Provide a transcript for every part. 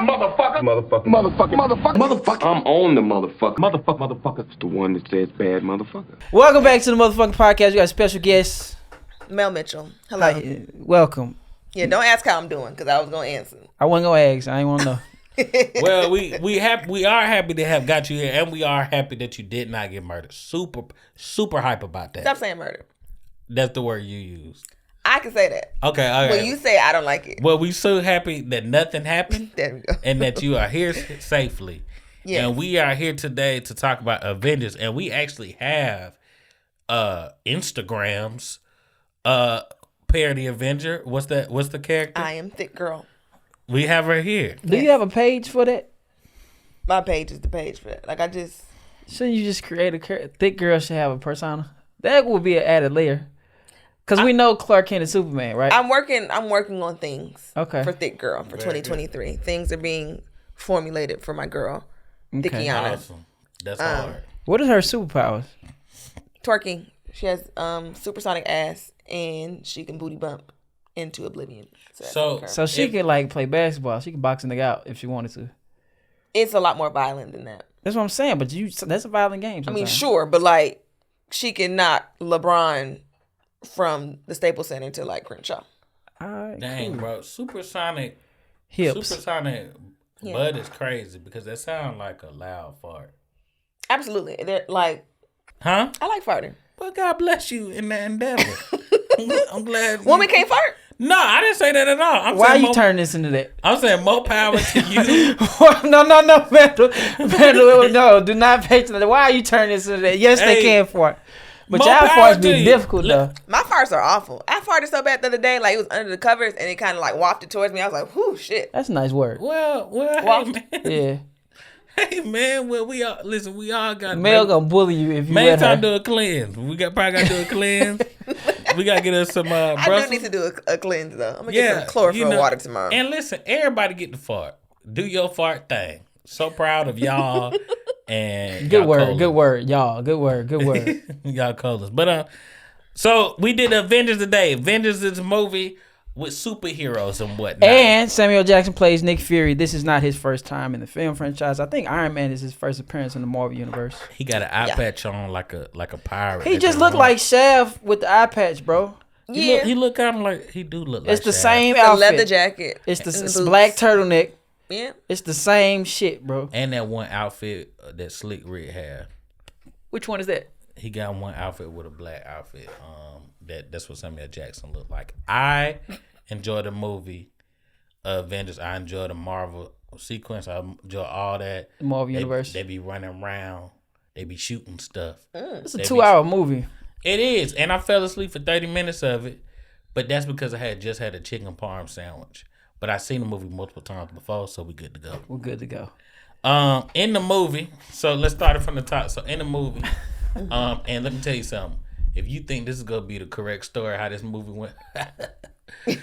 Motherfucker. I'm on the motherfucker. Motherfucker. It's the one that says bad motherfucker. Welcome back to the motherfucking podcast. We got a special guest. Mel Mitchell. Hello. Hi, welcome. Yeah, don't ask how I'm doing because I was gonna answer. I wasn't gonna ask. I ain't wanna know. Well, we are happy to have got you here, and we are happy that you did not get murdered. Super hype about that. Stop saying murder. That's the word you used. I can say that. Okay, all right. When you say I don't like it. Well, we so happy that nothing happened. There we go. And that you are here safely. Yes. And we are here today to talk about Avengers, and we actually have Instagrams. Parody Avenger. What's the character? I am thick girl. We have her here. Do you have a page for that? My page is the page for that. Like I just. Shouldn't you just create a thick girl should have a persona? That would be an added layer. Cause we know Clark Kent is Superman, right? I'm working on things. Okay. For thick girl for 2023. Good. Things are being formulated for my girl, Thickiana. Awesome. That's hard. What are her superpowers? Twerking. She has supersonic ass and she can booty bump into oblivion. So she could like play basketball. She could box a nigga out if she wanted to. It's a lot more violent than that. That's what I'm saying. But that's a violent game. Sometimes. I mean, sure, but like she can knock LeBron from the Staples Center to like Crenshaw. Right, dang, cool. bro. Supersonic hips. Bud is crazy because that sounds like a loud fart. Absolutely. They're like, huh? I like farting. But God bless you in that endeavor. I'm glad. Woman can't fart? No, I didn't say that at all. Why you turn this into that? I'm saying more power to you. No, Mandel, no, do not pay to that. Why are you turning this into that? Yes, they can fart. But y'all farts be difficult though. My farts are awful. I farted so bad the other day, like it was under the covers, and it kind of like wafted towards me. I was like, "Whoo, shit." That's a nice word. Well, hey, man. Yeah. Hey man, well we all got. Mel gonna bully you if you man let her. time to do a cleanse. We probably gotta do a cleanse. We gotta get us some. I do need to do a cleanse though. I'm gonna get some chlorophyll water tomorrow. And listen, everybody get the fart. Do your fart thing. So proud of y'all. And good word, y'all. Good word. Y'all call us. But so we did Avengers today. Avengers is a movie with superheroes and whatnot. And Samuel Jackson plays Nick Fury. This is not his first time in the film franchise. I think Iron Man is his first appearance in the Marvel universe. He got an eye patch on like a pirate. He just looked like Shaft with the eye patch, bro. Yeah, he look kind of like he do look like. It's the Shaft. same the outfit. leather jacket. It's the black turtleneck. Yeah, it's the same shit, bro. And that one outfit that Slick Rick had. Which one is that? He got one outfit with a black outfit. That's what Samuel Jackson looked like. I enjoy the movie Avengers. I enjoy the Marvel sequence. I enjoy all that. The Marvel universe. They be running around. They be shooting stuff. It's a 2-hour movie. It is, and I fell asleep for 30 minutes of it. But that's because I had just had a chicken parm sandwich. But I've seen the movie multiple times before, so we good to go. We're good to go. In the movie, so let's start it from the top. So in the movie, and let me tell you something. If you think this is gonna be the correct story, how this movie went, do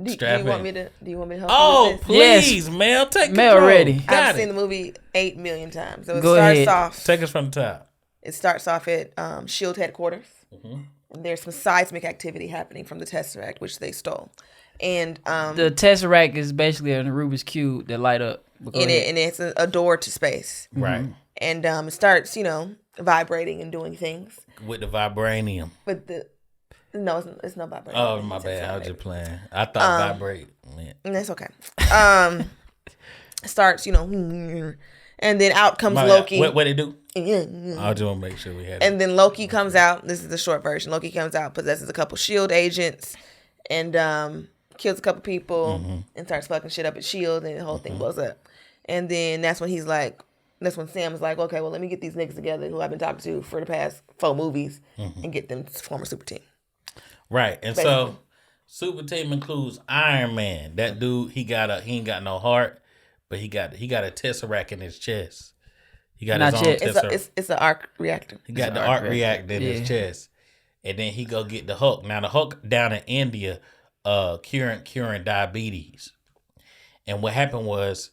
you want me to help? Oh, you with this? please, yes. Mel, take Mel control. ready. I've seen the movie 8 million times. So it Go starts ahead. off. Take us from the top. It starts off at Shield headquarters. Mm-hmm. There's some seismic activity happening from the Tesseract, which they stole. And the Tesseract is basically a Rubik's Cube that light up. And it's a door to space. Right. And it starts, vibrating and doing things. With the vibranium. No, it's no vibrating. Oh, my bad. I was just playing. I thought vibrate meant. That's okay. Starts, and then out comes Loki. What it do? I just want to make sure we had it. And then Loki comes out. This is the short version. Loki comes out, possesses a couple SHIELD agents, and kills a couple people, and starts fucking shit up at SHIELD, and the whole thing blows up. And then that's when Sam's like, okay, well, let me get these niggas together who I've been talking to for the past 4 movies and get them to form a super team. Right. And basically. So super team includes Iron Man. That dude, he ain't got no heart, but he got a Tesseract in his chest. He got his own Tesseract. It's an arc reactor. He got the arc reactor in his chest. And then he go get the Hulk. Now the Hulk down in India curing diabetes. And what happened was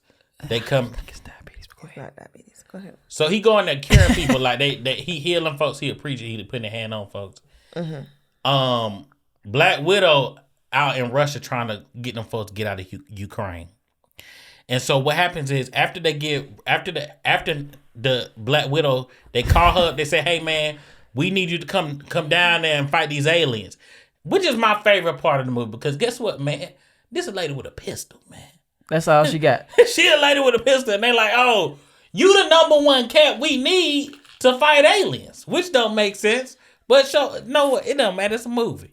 they come. It's not diabetes. Go ahead. So he going there curing people like he healing folks. He a preacher. He putting a hand on folks. Mm-hmm. Black Widow out in Russia trying to get them folks to get out of Ukraine. And so what happens is after the Black Widow, they call her up. They say, "Hey man, we need you to come down there and fight these aliens," which is my favorite part of the movie because guess what, man? This is a lady with a pistol, man. That's all she got. She a lady with a pistol, and they like, "Oh, you the number one cat we need to fight aliens," which don't make sense. But no, it don't matter. It's a movie.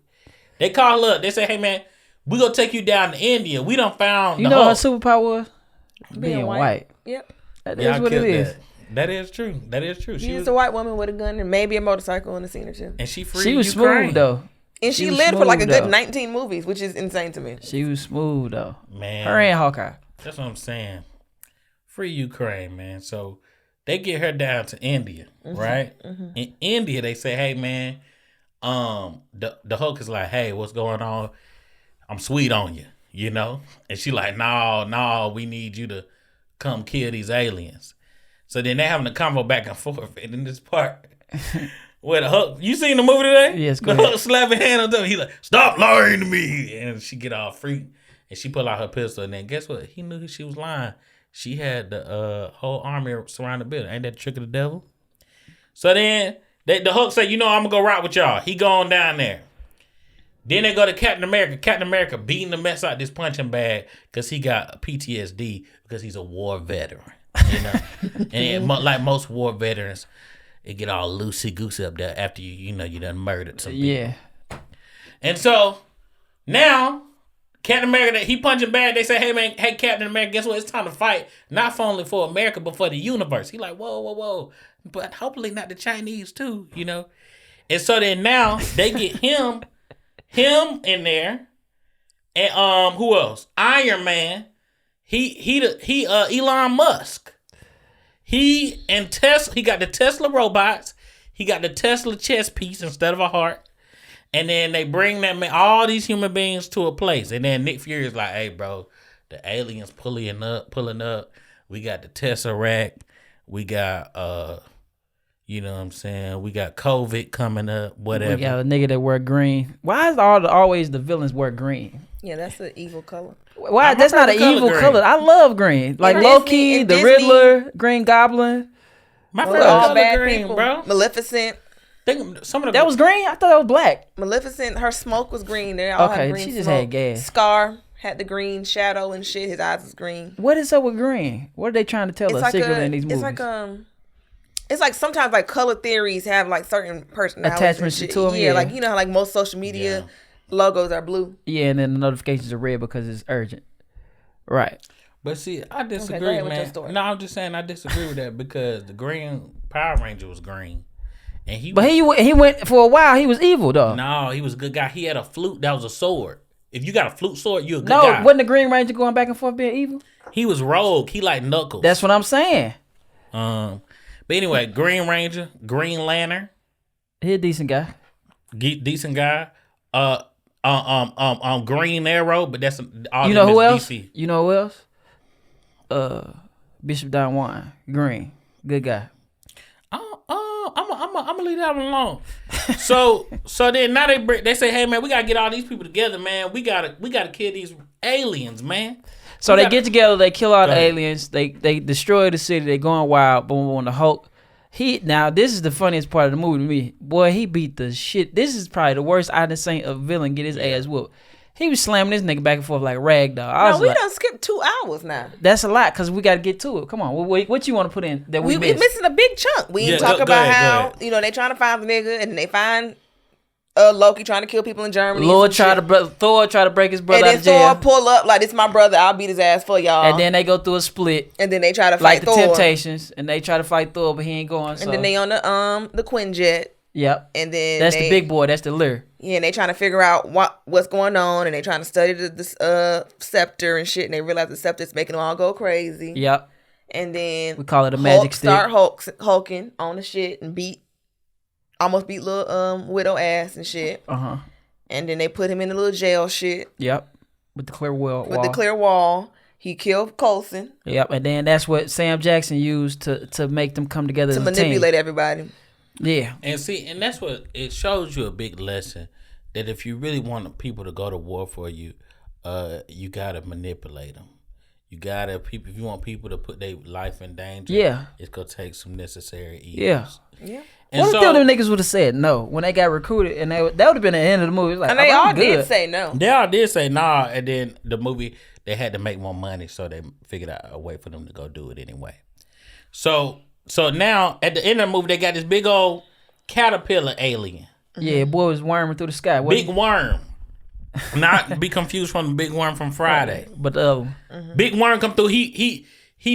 They call up. They say, "Hey man, we gonna take you down to India. We done found You the know Hulk." her superpower was? Being white. Yep. That is what it is. That is true. That is true. She was a white woman with a gun and maybe a motorcycle in the scene or two. And she freed She was Ukraine. smooth though. And she was lived for like a smooth, good though. 19 movies, which is insane to me. She was smooth though. Man, Her and Hawkeye. that's what I'm saying. Free Ukraine, man. So they get her down to India, right? In India, they say, "Hey, man, the Hulk is like, hey, what's going on? I'm sweet on you, you know?" And she like, no, we need you to come kill these aliens. So then they having a convo back and forth. And in this part where the Hulk, you seen the movie today? Yes, go The ahead. Hulk slapping hand on them. He like, "Stop lying to me." And she get all freaked. And she pull out her pistol. And then guess what? He knew she was lying. She had the whole army surround the building. Ain't that the trick of the devil? So then the Hulk say, "You know, I'm going to go ride with y'all." He going down there. Then they go to Captain America. Captain America beating the mess out this punching bag because he got PTSD because he's a war veteran. You know? And like most war veterans, it get all loosey-goosey up there after you done murdered some people. Yeah. And so now Captain America, he punching bad. They say, hey Captain America, guess what? It's time to fight. Not only for America, but for the universe. He like, whoa. But hopefully not the Chinese too, you know? And so then now they get him in there. And who else? Iron Man. He Elon Musk. He and Tesla, he got the Tesla robots. He got the Tesla chest piece instead of a heart. And then they bring all these human beings to a place. And then Nick Fury is like, "Hey, bro, the aliens pulling up. We got the Tesseract. We got, you know what I'm saying? We got COVID coming up, whatever." We got a nigga that wear green. Why is always the villains wear green? Yeah, that's an evil color. Why? I That's not an prefer the evil color color. green. I love green. Like In Loki, Disney- the in Riddler, Green Goblin. My Well, favorite all color bad green, people. bro. Maleficent. Some of the That was green? I thought that was black. Maleficent, her smoke was green. They all Okay, had green she just smoke. had gas. Scar had the green shadow and shit. His eyes was green. What is up with green? What are they trying to tell us secretly in these movies? It's like sometimes like color theories have like certain personalities Attachments and shit. to 'em, yeah. Like you know how like most social media logos are blue. Yeah, and then the notifications are red because it's urgent. Right. But see, I go disagree, ahead with your man. story. No, I'm just saying I disagree with that because the Green Power Ranger was green, and But he went for a while. He was evil though. no, he was a good guy. He had a flute that was a sword. If you got a flute sword, you're a good guy. Wasn't the Green Ranger going back and forth being evil? He was rogue. He like Knuckles. That's what I'm saying. But anyway, Green Ranger, Green Lantern, He a decent guy. decent guy. Green Arrow, but that's all. You know who else? DC. You know who else? Bishop Don Juan, green, good guy. I'm gonna leave that one alone. So then now they say, "Hey man, we gotta get all these people together, man. We gotta kill these aliens, man." So they get together, they kill all the Go ahead. aliens, they destroy the city, they going wild. Boom, boom, the Hulk. Now this is the funniest part of the movie to me. Boy, he beat the shit. This is probably the worst I done seen a villain get his ass whooped. He was slamming this nigga back and forth like rag doll. I No, was we like, done skipped 2 hours now. that's a lot because we got to get to it. Come on, what you want to put in that we We missed? missing a big chunk. We Yeah, talk go about ahead, how go ahead. you know they trying to find the nigga and they find Loki trying to kill people in Germany. Thor and some try shit. to break his and brother out then of jail, Thor pull up like this my brother. I'll beat his ass for y'all. and then they go through a split and then they try to like fight the Thor. Temptations, and they try to fight Thor, but he ain't going. So And then they on the Quinjet. yep, And then that's the big boy. That's the lure. Yeah, and they trying to figure out what's going on, and they trying to study the scepter and shit, and they realize the scepter's making them all go crazy. Yep, And then we call it a magic stick. Start hulking on the shit and almost beat little Widow ass and shit. And then they put him in the little jail shit Yep, with the clear wall. with the clear wall. He killed Coulson Yep, and then that's what Sam Jackson used to make them come together to as a manipulate team. everybody. Yeah, And see, and that's what it shows you a big lesson that if you really want people to go to war for you, you gotta manipulate them. You gotta if you want people to put their life in danger. Yeah. It's gonna take some necessary evils. Yeah. Yeah. And What if so them niggas would have said no when they got recruited, and that would have been the end of the movie? It's like, And they oh, I'm all did good. say no. they all did say nah, and then the movie they had to make more money, so they figured out a way for them to go do it anyway. So now at the end of the movie, they got this big old caterpillar alien, Yeah, boy was worming through the sky. big worm. Not be confused from the big worm from Friday. But Big worm come through. He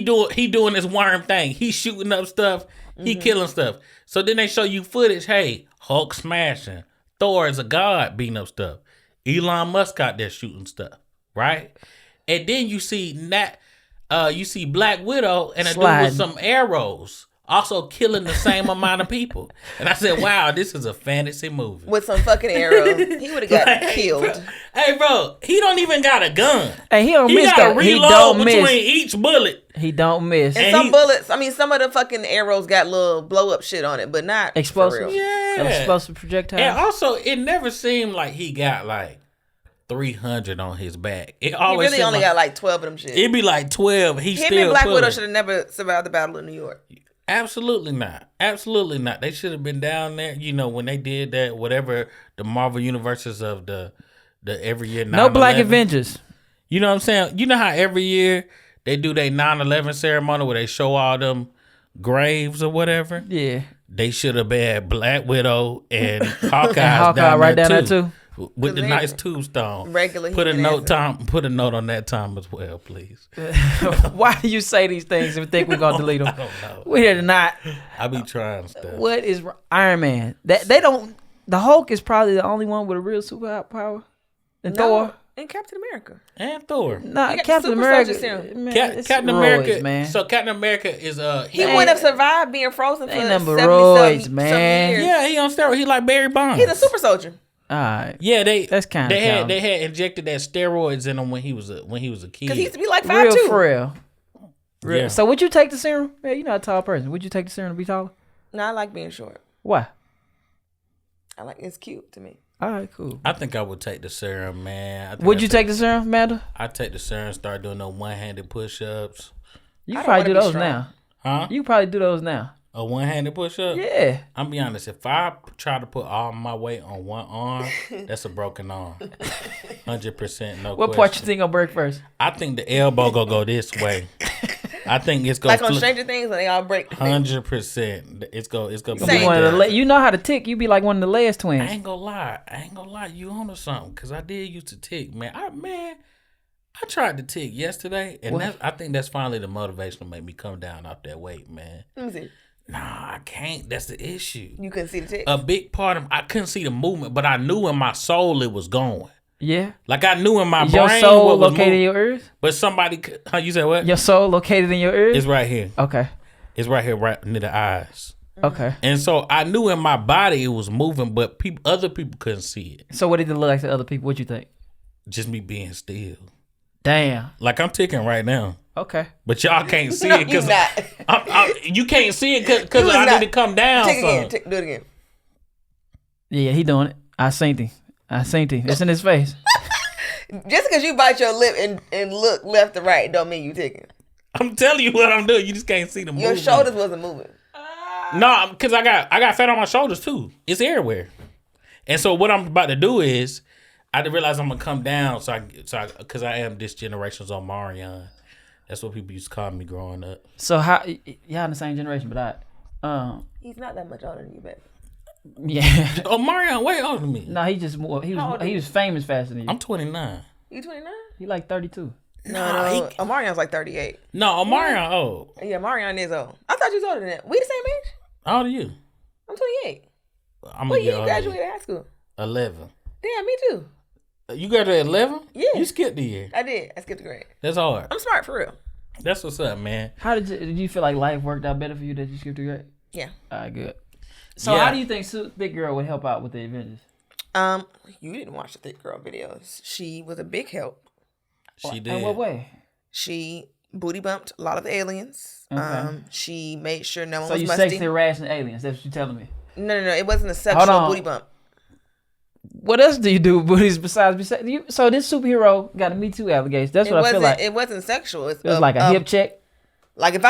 doing this worm thing. He shooting up stuff. He killing stuff. So then they show you footage. Hey, Hulk smashing. Thor is a god beating up stuff. Elon Musk out there shooting stuff. Right? And then you see Black Widow and a dude with some arrows also killing the same amount of people. And I said, wow, this is a fantasy movie. With some fucking arrows. He would have got killed. Bro, he don't even got a gun. hey, he don't He miss got to though. He reload don't between miss. each bullet. He don't miss. And And some he- bullets, some of the fucking arrows got little blow up shit on it, but not Explosive. for real. Yeah. Explosive projectile. And also, it never seemed like he got like 300 on his back. It He always really seemed only like, got like 12 of them shit. it'd be like 12. He Him still and Black pulling. Widow should have never survived the Battle of New York. Absolutely not. Absolutely not. They should have been down there. You know, when they did that, whatever the Marvel universes of the every year. no Black 9/11. Avengers. You know what I'm saying? You know how every year they do their 9/11 ceremony where they show all them graves or whatever? Yeah. They should have had Black Widow and Hawkeye, Hawkeye right down there too. With the They- nice tombstone. Regular Put a human note asses. Put a note on that time as well, please. Why do you say these things and think we're gonna delete them? I don't know. We're not. I be trying stuff. What is Iron Man? That they don't. The Hulk is probably the only one with a real superpower. And Thor. And Captain America. And Thor. Nah, He got Captain super America. soldier serum. Man, it's Captain roids, America, man. So Captain America is He Man. wouldn't have survived being frozen for Ain't 70 number roids, some man. years. yeah, he on steroids. He like Barry Bonds. He's a super soldier. All right. Yeah, That's kinda they counting. had injected that steroids in him when he was a kid. Because he used to be like Real 5'2". for real. Yeah. So would you take the serum? Yeah, you're not a tall person. Would you take the serum to be taller? No, I like being short. Why? I like it's cute to me. All right, cool. I think I would take the serum, man. I think Would I'd you take the serum, Amanda? I'd take the serum, start doing those one-handed push-ups. You I don't probably do wanna be those strong. now. Huh? You probably do those now. A one-handed push-up? Yeah. I'm be honest. If I try to put all my weight on one arm, that's a broken arm. 100%, no What question. part you think gonna break first? I think the elbow gonna go this way. I think it's gonna Like on Stranger Things when they all break. 100%. It's gonna be Same. One of the thing. you know how to tick. You be like one of the Les I twins. ain't gonna lie. You on to something? Cause I did used to tick, man. I tried to tick yesterday, and I think that's finally the motivation to make me come down off that weight, man. Let me see. Nah, I can't. That's the issue. You couldn't see the tick. A big part of I couldn't see the movement, but I knew in my soul it was going. Yeah. Like I knew in my Is brain your soul what was located in moving. your ears? But somebody, you said what? Your soul located in your ears? It's right here. Okay. It's right here, right near the eyes. Okay. And so I knew in my body it was moving, but other people couldn't see it. So what did it look like to other people? What you think? Just me being still. Damn. Like I'm ticking right now, Okay. but y'all can't see No, it you because not. you can't see it because You was I not. need to come down. Tick again. some. Tick, do it again. Yeah, he doing it. I seen him. It's in his face. Just because you bite your lip and look left to right don't mean you ticking. I'm telling you what I'm doing. You just can't see the Your movement. shoulders wasn't moving. No, because I got fat on my shoulders too. It's everywhere. And so what I'm about to do is, I didn't realize I'm gonna come down. Because I am this generation's Omarion. That's what people used to call me growing up. So how y'all in the same generation, but He's not that much older than you, baby. yeah. Omarion way older than me. No, he just more. He How old are was you? famous faster than you. I'm 29. You 29? He like 32. No. Omarion's like 38. No, Omarion old. Yeah, Omarion is old. I thought you was older than that. We the same age? How old are you? I'm 28. I'm What a year year you older. graduated high school? 11. Damn, me too. You graduated 11? Yeah. You skipped a year. I did. I skipped a grade. That's hard. I'm smart for real. That's what's up, man. How did you feel like life worked out better for you that you skipped a grade? Yeah. All right, good. So Yeah. how do you think Thick Girl would help out with the Avengers? You didn't watch the Thick Girl videos. She was a big help. She did. In what way? She booty bumped a lot of the aliens. Okay. She made sure no one So was you musty. sexy harassing aliens? That's what you're telling me. No. It wasn't a sexual on. booty bump. What else do you do besides you? So this superhero got a Me Too allegation. That's what I feel like. It wasn't sexual. It was like a hip check. Like if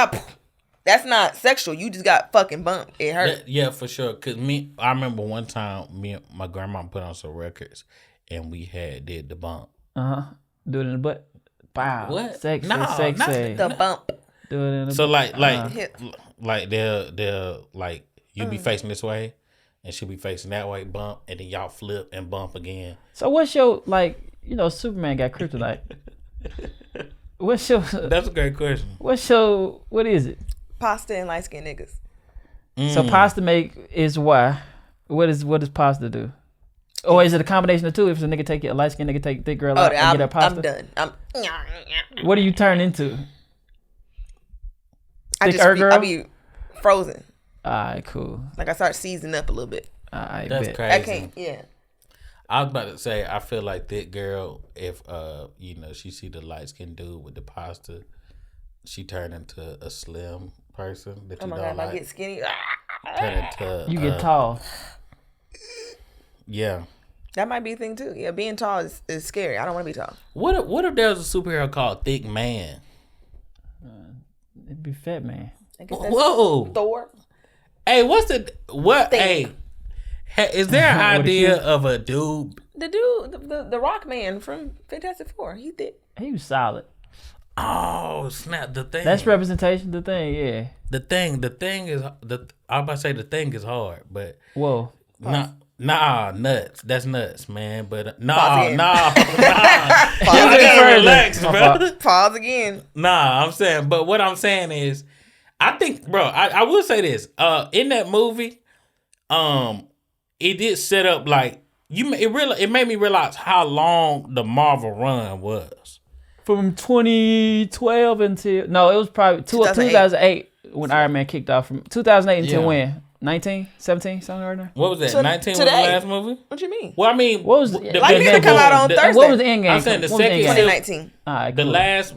that's not sexual. You just got fucking bumped. It hurt. Yeah, for sure. Cause I remember one time me and my grandma put on some records, and we did the bump. Do it in the butt. Wow. What? Sexy. The bump. Do it in the So like Hip. they'll like you be facing this way, and she'll be facing that way, bump, and then y'all flip and bump again. So what's your Superman got kryptonite? What's your? That's a great question. What is it? Pasta and light skinned niggas. So pasta is why. What does pasta do? Or is it a combination of two? If it's a nigga take a light skinned nigga take thick girl out and get her pasta. I'm done. What do you turn into? I be frozen. Alright, cool. Like I start seasoning up a little bit. That's bet. crazy. I can't. Yeah. I was about to say, I feel like that girl, if she see the light skinned dude with the pasta, she turn into a slim person that you don't God, like. I get skinny. Turn into You get tall. Yeah. That might be a thing too. Yeah, being tall is scary. I don't want to be tall. What if there was a superhero called Thick Man? It'd be Fat Man. Whoa. Thor. Hey, is there an idea of a dude? The dude, the Rock Man from Fantastic Four. He did. He was solid. Oh snap! The thing. That's representation. The thing, yeah. The thing is I'm about to say the thing is hard, but Whoa. Nah, nuts. That's nuts, man. But nah. Pause again. Relax, bro. Pause again. Nah, I'm saying, but what I'm saying is, I think, bro, I will say this. In that movie, it did set up like it made me realize how long the Marvel run was. From 2012 until it was probably 2008 when Iron Man kicked off. From 2008 until when? 19, 17, something right there. What was that? 19 was the last movie? What you mean? Well, I mean, what was like to come out on Thursday? What was the end game? I'm saying the second 2019. Alright, the cool. last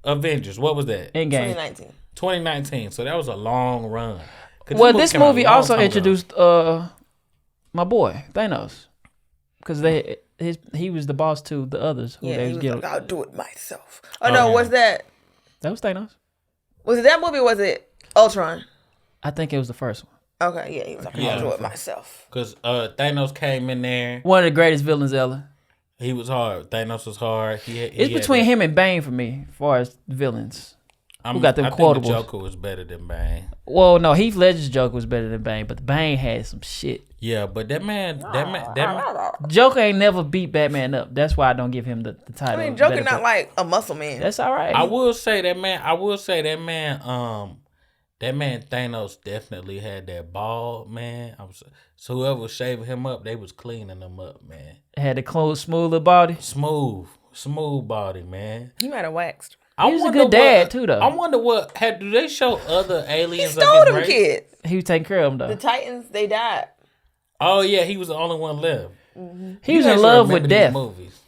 Avengers. What was that? End game. 2019. So that was a long run. Well, this movie also introduced my boy Thanos, because he was the boss to the others who they was getting. Like, I'll do it myself. Oh no, was that? That was Thanos. Was it that movie? Or was it Ultron? I think it was the first one. Okay, yeah, he was like, I'll do it myself. Because Thanos came in there. One of the greatest villains ever. He was hard. Thanos was hard. It's between him and Bane for me, as far as villains. Who got them quotables? I think the Joker was better than Bane. Well, no, Heath Ledger's Joker was better than Bane, but Bane had some shit. Yeah, but that man. Joker ain't never beat Batman up. That's why I don't give him the title. I mean, Joker not like a muscle man. That's all right. I will say that man. That man Thanos definitely had that bald man. So whoever was shaving him up, they was cleaning him up, man. Had a close, smoother body. Smooth body, man. He might have waxed. He was a good dad too, though. I wonder do they show other aliens? He stole them kids. He was taking care of them though. The Titans, they died. Oh yeah, he was the only one left. Mm-hmm. He was in love with death. Movies.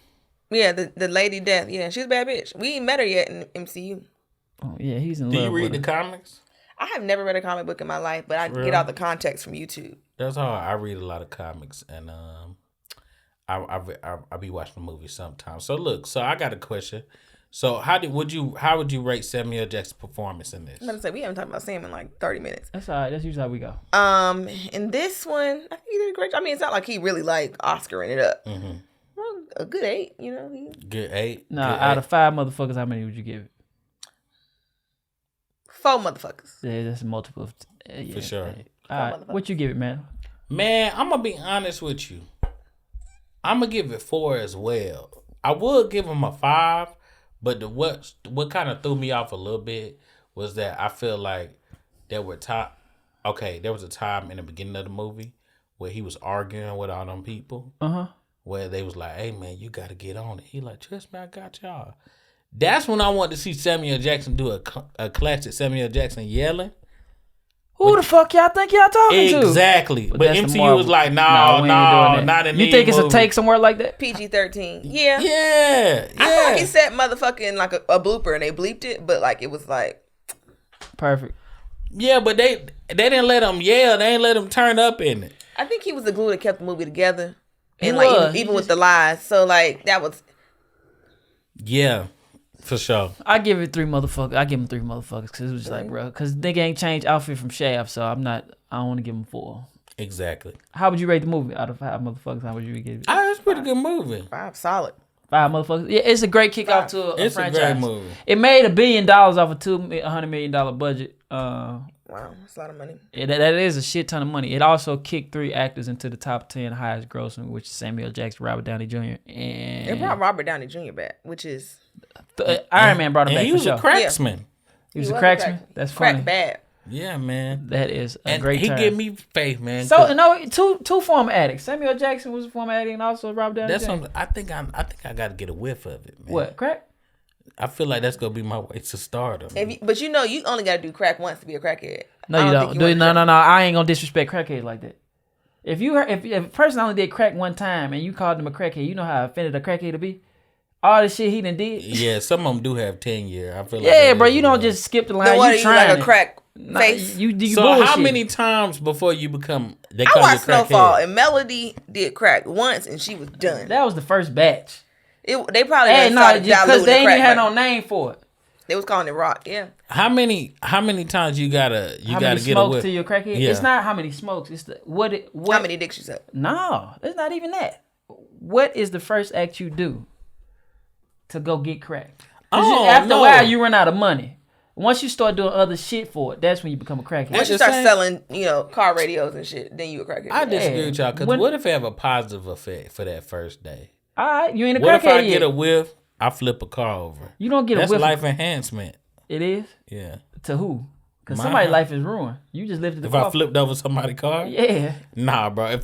Yeah, the Lady Death. Yeah, she's a bad bitch. We ain't met her yet in MCU. Oh yeah, he's in love. Do you read with the her. comics? I have never read a comic book in my life, but I get all the context from YouTube. That's hard. I read a lot of comics, and I be watching the movies sometimes. So look, I got a question. So how would you rate Samuel Jackson's performance in this? I'm gonna say we haven't talked about Sam in like 30 minutes. That's all right. That's usually how we go. In this one, I think he did a great job. I mean, it's not like he really like Oscaring it up. Mm-hmm. Well, a good 8, you know. Good 8. Nah, good out 8. of 5 motherfuckers, how many would you give it? 4 motherfuckers. Yeah, that's multiple. For sure. All right, what you give it, man? Man, I'm gonna be honest with you. I'm gonna give it 4 as well. I would give him a 5, but what kind of threw me off a little bit was that I feel like there was a time in the beginning of the movie where he was arguing with all them people. Where they was like, "Hey man, you gotta get on it." He like, "Trust me, I got y'all." That's when I want to see Samuel Jackson do a classic Samuel Jackson yelling. Who the fuck y'all think y'all talking to? Exactly. But that's MCU was like, no, not in You think it's a take somewhere like that? PG-13. Yeah. Yeah. I thought he said motherfucking like a blooper and they bleeped it, but like it was like perfect. Yeah, but they didn't let him yell. They didn't let him turn up in it. I think he was the glue that kept the movie together. And He like was. even with the lies. So like that was Yeah, for sure. I give it 3 motherfuckers. I give him 3 motherfuckers because it was just like, bro, because nigga ain't changed outfit from Shaft, so I don't want to give him 4. Exactly. How would you rate the movie out of 5 motherfuckers? How would you give it? It's a pretty good movie. 5 solid. 5 motherfuckers. Yeah, it's a great kickoff to a It's franchise. a great movie. It made $1 billion off a $200 million budget. Wow, that's a lot of money. That is a shit ton of money. It also kicked 3 actors into the top 10 highest grossing, which is Samuel Jackson, Robert Downey Jr. and It brought Robert Downey Jr. back, which is Iron Man brought him And back he for was sure. a cracksman. He was a cracksman. That's funny. crack bad. Yeah, man. That is a And great he term. give me faith, man. So no, two former addicts. Samuel Jackson was a former addict, and also Robert Downey That's Jr. something. I think I got to get a whiff of it, man. What, crack? I feel like that's gonna be my way to stardom. But you only got to do crack once to be a crackhead. No, you don't. No. I ain't gonna disrespect crackheads like that. If a person only did crack one time and you called him a crackhead, you know how offended a crackhead to be. All the shit he done did. Yeah, some of them do have 10 year. I feel like Yeah, bro, you don't just skip the line. Then what You are you trying like it. a crack Nah, face? you So bullshit. how many times before you become? They I call you watched Snowfall crackhead? and Melody did crack once and she was done. That was the first batch. They probably Hey, no, started because diluting they the ain't crack even had money. no name for it. They was calling it rock. Yeah. How many times you gotta How many get smokes away? to your crackhead? Yeah. It's not how many smokes. It's what. How many dicks you suck? No, it's not even that. What is the first act you do to go get crack? 'Cause after a while, you run out of money. Once you start doing other shit for it, that's when you become a crackhead. Once you just start saying- selling, car radios and shit, then you a crackhead. I disagree with y'all because When- what if it have a positive effect for that first day? All right, you ain't a What if I crackhead get yet. a whiff? I flip a car over. You don't get That's a whiff. life enhancement. It is Yeah. to who? Because Mine. somebody's life is ruined. You just lifted the If car. I flipped over somebody's car, Yeah. nah, bro.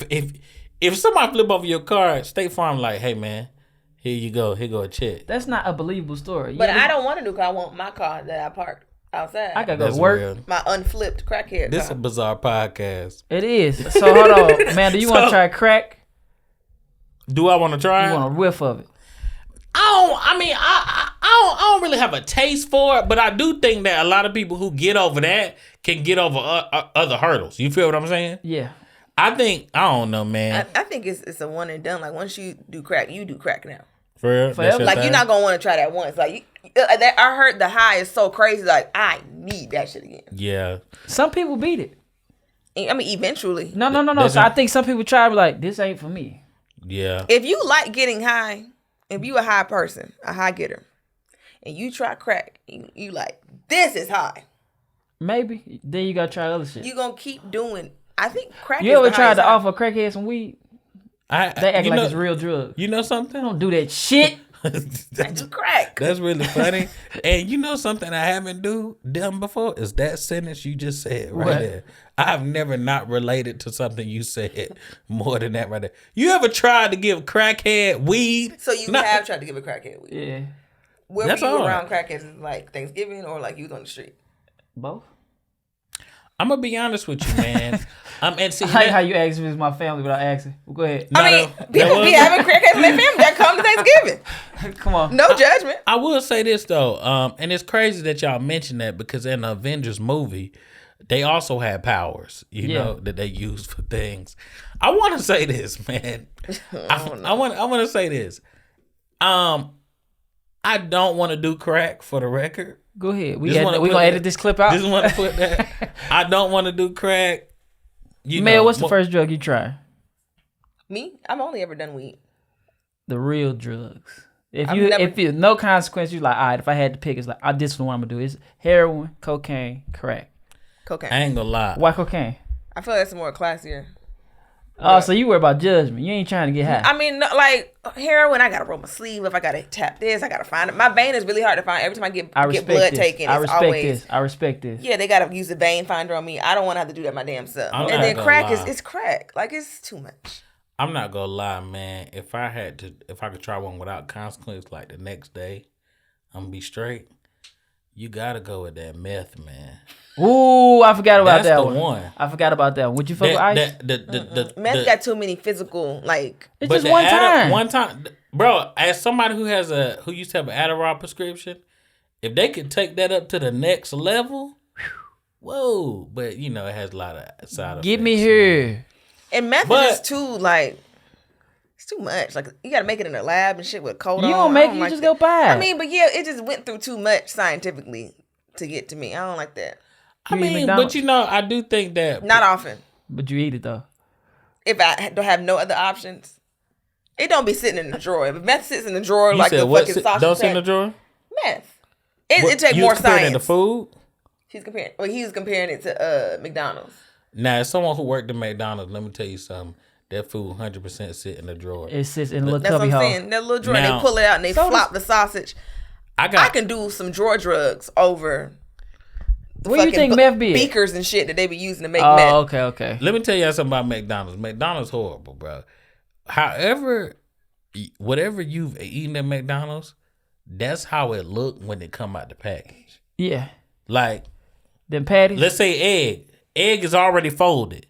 If somebody flip over your car, State Farm like, hey man, here you go, here go a check. That's not a believable story. But Yeah, I don't want a new car. I want my car that I parked outside. I gotta go That's to work. real. my unflipped crackhead This is car. a bizarre podcast. It is. So hold on, man. Do you want to try crack? Do I want to try? You it? want a whiff of it? I don't really have a taste for it, but I do think that a lot of people who get over that can get over other hurdles. You feel what I'm saying? Yeah. I don't know, man. I think it's a one and done. Like once you do crack, you do crack now. For real? That's Forever. your Like thing? you're not gonna want to try that once. Like I heard the high is so crazy. Like I need that shit again. Yeah. Some people beat it. I mean, eventually. No. That's So I not- think some people try to be like, this ain't for me. Yeah. If you like getting high, if you a high person, a high getter, and you try crack, you like this is high. Maybe. Then you gotta try other shit. You gonna keep doing. I think crack. You is ever the tried highest to high. offer crackheads some weed? They act you like know, it's real drug. You know something? Don't do that shit. I do crack. That's really funny. And you know something I haven't done before is that sentence you just said right What? there. I've never not related to something you said more than that right there. You ever tried to give crackhead weed? So you No. have tried to give a crackhead weed. Yeah. Where That's were you all around crackheads? Like Thanksgiving or like you was on the street? Both. I'm gonna be honest with you, man. And see, I like how you asked me if it's my family without asking. Well, go ahead. I mean, people be having crackheads in their family that come to Thanksgiving. Come on. No judgment. I will say this though, and it's crazy that y'all mentioned that because in the Avengers movie, they also had powers, you know, that they use for things. I want to say this, man. I want to say this. I don't want to do crack for the record. Go ahead. We Just wanna gonna put edit that- this clip out. Just want to put that. I don't want to do crack. Mel, what's the first drug you try? Me? I've only ever done weed. The real drugs. If I've you never- if you no consequence, you like, all right, if I had to pick, it's like, this is what I'm gonna do. It's heroin, cocaine, crack. Cocaine. I ain't gonna lie. Why cocaine? I feel like that's more classier. Oh, so you worry about judgment. You ain't trying to get high. I mean, no, like heroin, I gotta roll my sleeve up. I gotta tap this. I gotta find it. My vein is really hard to find. Every time I get blood this. taken, I it's respect always this. I respect this. yeah. They gotta use the vein finder on me. I don't want to have to do that my damn self. I'm And not then gonna crack lie. it's crack. Like it's too much. I'm not gonna lie, man. If I could try one without consequence, like the next day, I'm gonna be straight. You gotta go with that meth, man. Ooh, I forgot about That's that the one. one. I forgot about that one. Would you fuck with ice? Meth got too many physical like. It's just one time. One time, bro. As somebody who used to have an Adderall prescription, if they could take that up to the next level, whoa! But you know, it has a lot of side effects. Get me here. And meth But- is too like. It's too much. Like, you got to make it in a lab and shit with cold You on. don't make it, you just go buy it. I mean, but yeah, it just went through too much scientifically to get to me. I don't like that. I mean, but I do think that not often. But you eat it though. If I don't have no other options, it don't be sitting in the drawer. If meth sits in the drawer you like said the what, fucking sausage don't sit in the drawer. Meth. It take more science. It to food. He's comparing. Well, he was comparing it to McDonald's. Now, as someone who worked at McDonald's, let me tell you something. That food 100% sit in the drawer. It sits in a little That's what cubby I'm hole. saying. That little drawer, Now, they pull it out and they flop the sausage. I can do some drawer drugs over. What do you think meth be? Beakers and shit that they be using to make meth. meth. Okay. Let me tell you something about McDonald's. McDonald's horrible, bro. However, whatever you've eaten at McDonald's, that's how it look when it come out the package. Yeah. Like, them patties. Let's say egg. Egg is already folded.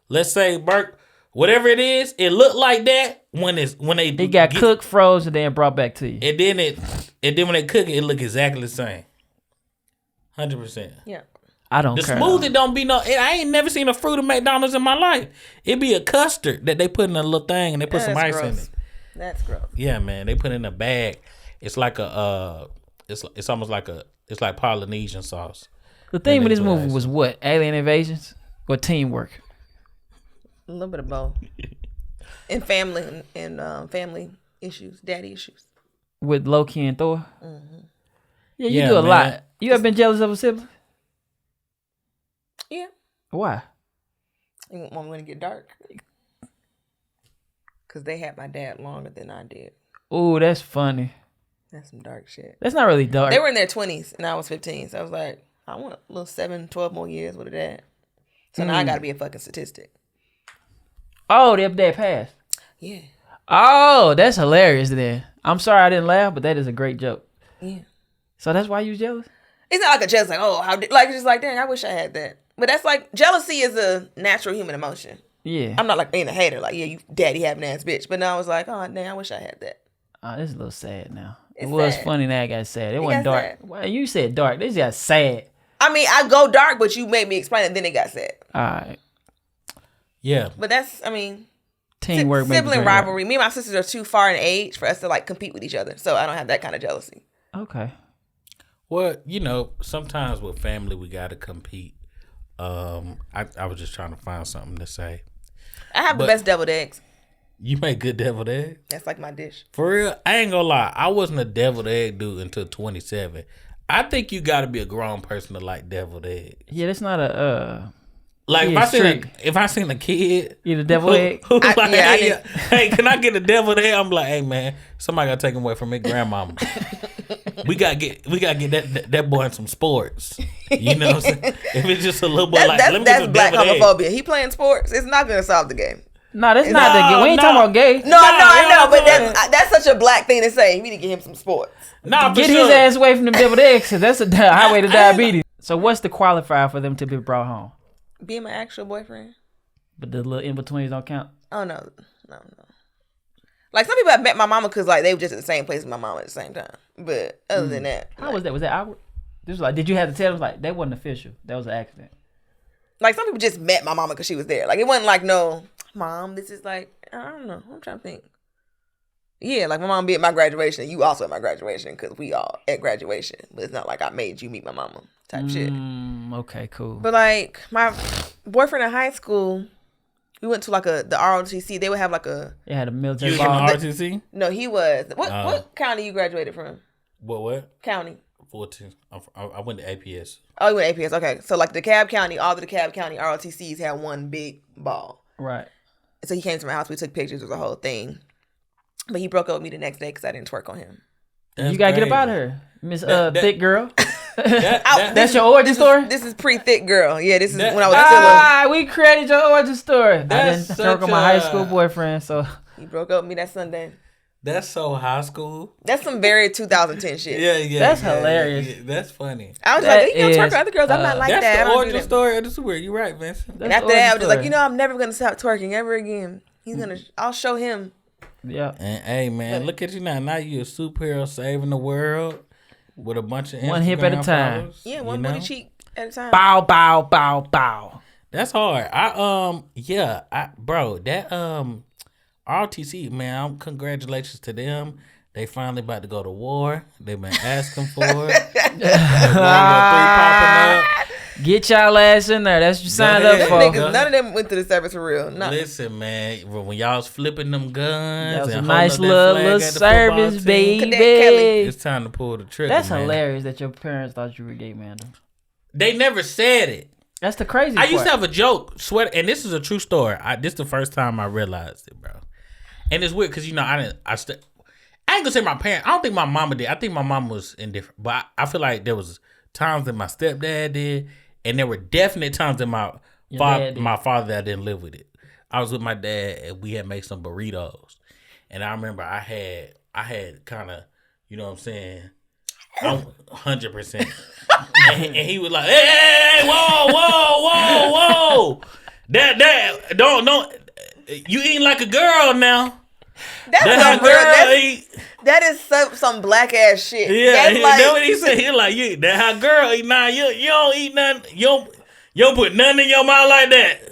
Let's say whatever it is, it look like that when they got cooked, frozen, and then brought back to you. And then when they cook it look exactly the same. 100%. Yeah. I don't The care. smoothie don't be I ain't never seen a fruit of McDonald's in my life. It be a custard that they put in a little thing and they put some ice in it. That's gross. Yeah, man. They put it in a bag. It's like it's almost like it's like Polynesian sauce. The theme of this movie was what? Alien invasions or teamwork? A little bit of both. And family family issues, daddy issues. With Loki and Thor? Mm-hmm. Yeah, you do a lot. You ever been jealous of a sibling? Yeah. Why? You want me to get dark? Because they had my dad longer than I did. Ooh, that's funny. That's some dark shit. That's not really dark. They were in their 20s and I was 15. So I was like, I want a little 7, 12 more years with a dad. So now I got to be a fucking statistic. Oh, their dad passed. Yeah. Oh, that's hilarious then. I'm sorry I didn't laugh, but that is a great joke. Yeah. So that's why you was jealous? It's not like a jealous, like, oh, just like, dang, I wish I had that. But that's like, jealousy is a natural human emotion. Yeah. I'm not like being a hater, like, yeah, you daddy having ass bitch. But now I was like, oh, dang, I wish I had that. Oh, this is a little sad now. It's it was sad. funny now it got sad. It wasn't got dark. sad. Well, you said dark. This got sad. I mean, I go dark, but you made me explain it, then it got sad. All right. Yeah. But that's, I mean, teamwork. Sibling rivalry. Me and my sisters are too far in age for us to like compete with each other. So I don't have that kind of jealousy. Okay. Well, sometimes with family we gotta compete. I was just trying to find something to say. I have the best deviled eggs. You make good deviled eggs? That's like my dish. For real, I ain't gonna lie. I wasn't a deviled egg dude until 27. I think you gotta be a grown person to like deviled eggs. Yeah, that's not a like if I seen a kid eat a deviled egg. Who's like, hey, can I get a deviled egg? I'm like, hey man, somebody gotta take him away from me, grandmama. we gotta get that boy in some sports. You know what I'm saying? If it's just a little boy that's black homophobia. He playing sports. It's not gonna solve the game. No, that's not the game. We ain't talking about gay. No, I know, but that's such a black thing to say. We need to get him some sports. Get his ass away from them deviled eggs, because that's a highway to diabetes. So what's the qualifier for them to be brought home? Being my actual boyfriend. But the little in-betweens don't count? Oh, no. Like, some people have met my mama because, like, they were just at the same place as my mama at the same time. But other than that. How was that? Was that awkward? This was like, did you have to tell them, like, that wasn't official. That was an accident. Like, some people just met my mama because she was there. Like, it wasn't like, no, mom, this is like, I don't know. I'm trying to think. Yeah, like my mom be at my graduation and you also at my graduation because we all at graduation. But it's not like I made you meet my mama type shit. Okay, cool. But like my boyfriend in high school, we went to like the ROTC. They would have like a... They had a military you ball. Was in the ROTC? No, he was. What county you graduated from? What? County. 14. I went to APS. Oh, you went to APS. Okay. So like DeKalb County, all the DeKalb County ROTCs had one big ball. Right. So he came to my house. We took pictures. It was a whole thing. But he broke up with me the next day because I didn't twerk on him. You gotta get up out of her, Miss Thick Girl. That's your origin story? This is pre-thick girl. Yeah, this is when I was still we created your origin story. I That's didn't twerk on my high school boyfriend, so... He broke up with me that Sunday. That's so high school. That's some very 2010 shit. Yeah. That's hilarious. Yeah, that's funny. I was like, you don't twerk on other girls. I'm not like that. That's the origin story of the super. You're right, Vincent. And after that, I was just like, I'm never going to stop twerking ever again. I'll show him. Yeah. And hey, man, look at you now. Now you a superhero saving the world with a bunch of one hip at a time. Followers, yeah, one booty cheek at a time. Bow, bow, bow, bow. That's hard. Bro, that RTC, man, congratulations to them. They finally about to go to war. They've been asking for it. World War III popping up. Get y'all ass in there. That's what you signed up Them for. niggas, none of them went to the service for real. No. Listen, man, when y'all was flipping them guns, That was a and nice holding up that little flag at the service, football team, Cadet Kelly. baby. it's time to pull the trigger. That's man. hilarious that your parents thought you were gay, man. They never said it. That's the crazy I part. used to have a joke, sweat, and this is a true story. This is the first time I realized it, bro. And it's weird because I ain't gonna say my parents. I don't think my mama did. I think my mom was indifferent, but I feel like there was times that my stepdad did, and there were definite times that my father that I didn't live with it. I was with my dad and we had made some burritos, and I remember I had kind of, you know what I'm saying, 100%. And he was like, hey, whoa, that don't you eating like a girl now. That is some black ass shit. Yeah, that's like, that's what he said. He like, that how girl eat now. You don't eat nothing. You don't put nothing in your mouth like that.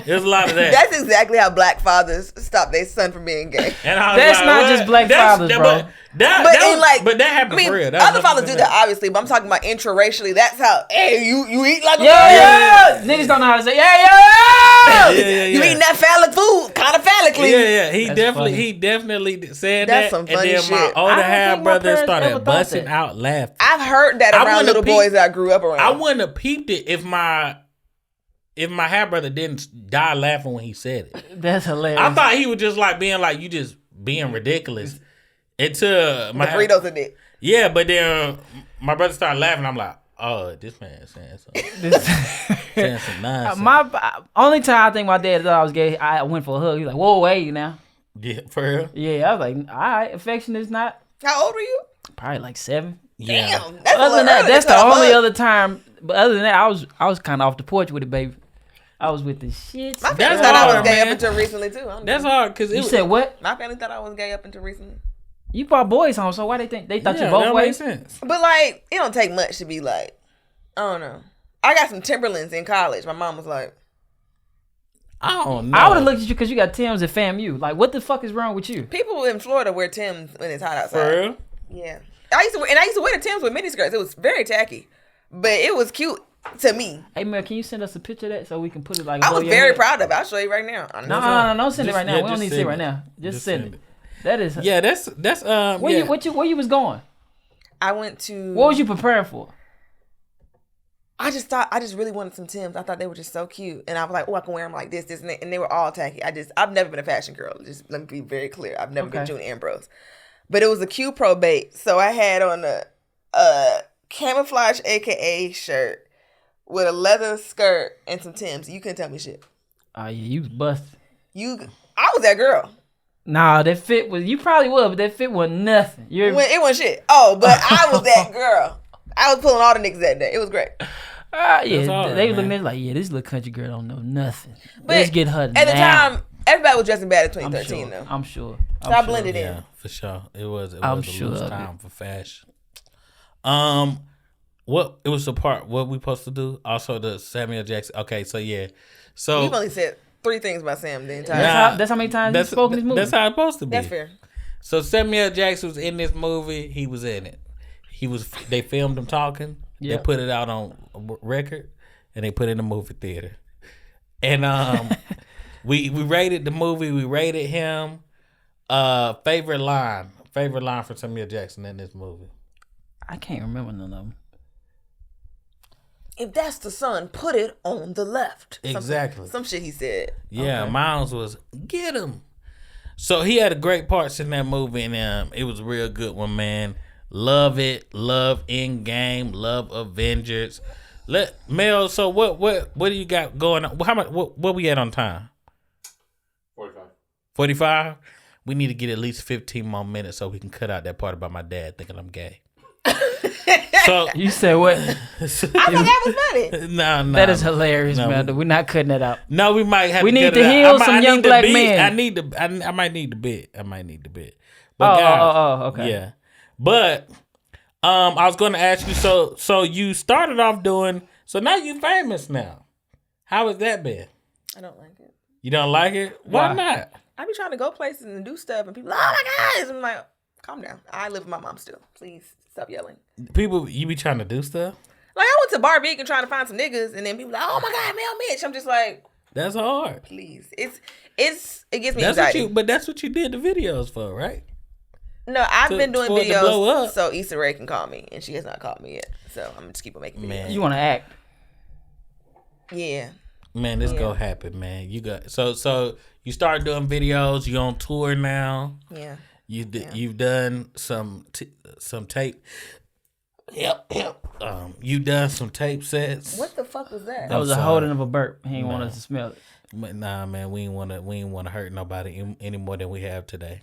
There's a lot of that. That's exactly how black fathers stop their son from being gay. And I was That's like, not what? just black fathers, bro. But that happened I mean, for real. Other fathers do that, obviously, but I'm talking about intraracially. That's how, hey, you eat like a girl. Yeah. Niggas don't know how to say, yeah. You eating that phallic food, kind of phallically. Yeah. He That's definitely said That's that. some funny and then my shit. older I don't half think my brother parents ever started thought busting that. out laughing. I've heard that around little boys that I grew up around. I wouldn't have peeped it if my half brother didn't die laughing when he said it. That's hilarious. I thought he was just like being like, you just being ridiculous. Until my Burritos and it. Yeah, but then my brother started laughing. I'm like, oh, this man is saying saying some nonsense. My only time I think my dad thought I was gay, I went for a hug. He's like, whoa, wait now. Yeah, for real? Yeah, I was like, all right, affection is not. How old were you? Probably like 7. Yeah. Damn. That's Other than that, early. that's the not a only hug. other time. But other than that, I was kind of off the porch with it, baby. I was with the shit. My family That's thought I hard, was gay man. up until recently, too. I don't That's know. hard because You said what? My family thought I was gay up until recently. You brought boys home, so why they think they thought you both that ways? makes sense. But, like, it don't take much to be like, I don't know. I got some Timberlands in college. My mom was like, I don't know. I would have looked at you because you got Tim's at FAMU. Like, what the fuck is wrong with you? people in Florida wear Timbs when it's hot outside. For real? Yeah. I used to wear the Timbs with mini skirts. It was very tacky. But it was cute to me. Hey, Mel, can you send us a picture of that so we can put it like I above was your very head? proud of it. I'll show you right now. No, don't send it right now. We don't just need to see it send right it. now. Just Just send send it. That is. Yeah, that's Where you was going? I went to. What was you preparing for? I just really wanted some Timbs. I thought they were just so cute. And I was like, oh, I can wear them like this, and that. And they were all tacky. I've never been a fashion girl. Just let me be very clear. I've never been June Ambrose. But it was a Q Pro bait. So I had on a camouflage AKA shirt with a leather skirt and some Timbs. You couldn't tell me shit. Oh, yeah, you was busted. I was that girl. Nah, that fit was, you probably would, but that fit wasn't nothing. It wasn't shit. Oh, but I was that girl. I was pulling all the niggas that day. It was great. Yeah, hard, they man. looking at it like, yeah, this little country girl don't know nothing. But Let's get her at the now. time, everybody was dressing bad in I'm 2013, sure. though. I'm sure. So I blended in. Yeah, for sure. It was I'm a sure loose of time for fashion. What it was the part what we supposed to do? Also the Samuel Jackson. Okay, so yeah. So You've only said 3 things about Sam the entire time. That's how many times you spoke in this movie. That's how it's supposed to be. That's fair. So Samuel Jackson was in this movie. He was in it. They filmed him talking. Yeah. They put it out on record, and they put it in the movie theater. And we rated the movie. We rated him. Favorite line for Samuel Jackson in this movie. I can't remember none of them. If that's the sun, put it on the left. Exactly. Some shit he said. Yeah, Okay. Miles was get him. So he had a great parts in that movie, and it was a real good one, man. Love it, love Endgame, love Avengers. Mel. So what do you got going on? How much? What we at on time? 45. We need to get at least 15 more minutes so we can cut out that part about my dad thinking I'm gay. So You said what? I thought that was funny. no, That is hilarious, No, man. We're not cutting that out. No, we might have. We to need cut to it out. heal some I young need the black beat. men. I might need the bit. But Oh, guys, okay. yeah. But I was going to ask you. So you started off doing. So now you famous now. How has that been? I don't like it. You don't like it? Why Why? not? I be trying to go places and do stuff, and people, oh my gosh, I'm like, calm down. I live with my mom still. Please stop yelling. People, you be trying to do stuff? Like, I went to Barbie and trying to find some niggas, and then people like, oh my God, Mel Mitch. I'm just like, that's hard. please. It gets me That's anxiety. but that's what you did the videos for, right? No, I've been doing for it to blow videos up. so Issa Rae can call me, and she has not called me yet. So I'm gonna just keep on making videos. Man. You want to act? Yeah. Man, this gonna happen, man. You got so you start doing videos. You on tour now. Yeah. You've done some tape. Yep. You've done some tape sets. What the fuck was that? That was a holding of a burp. He didn't want us to smell it. But nah, man, we ain't wanna hurt nobody any more than we have today.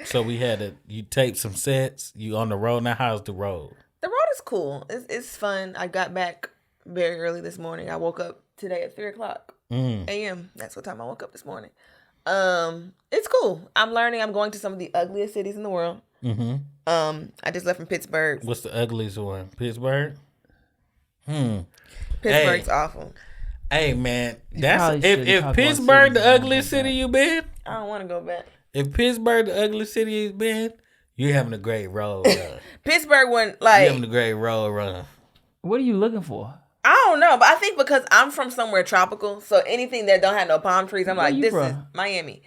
So you taped some sets. You on the road now. How's the road? The road is cool. It's fun. I got back very early this morning. I woke up today at 3:00 a.m. That's what time I woke up this morning. It's cool. I'm learning. I'm going to some of the ugliest cities in the world. Mm-hmm. I just left from Pittsburgh. What's the ugliest one? Pittsburgh. Pittsburgh's awful. Hey man, probably should've if talked Pittsburgh about the cities ugliest like city that. you been. I don't want to go back. If Pittsburgh the ugliest city you been, you're having a great road run. Pittsburgh one, You're like, having a great road run. What are you looking for? I don't know, but I think because I'm from somewhere tropical, so anything that don't have no palm trees, I'm like, you this from? is Miami.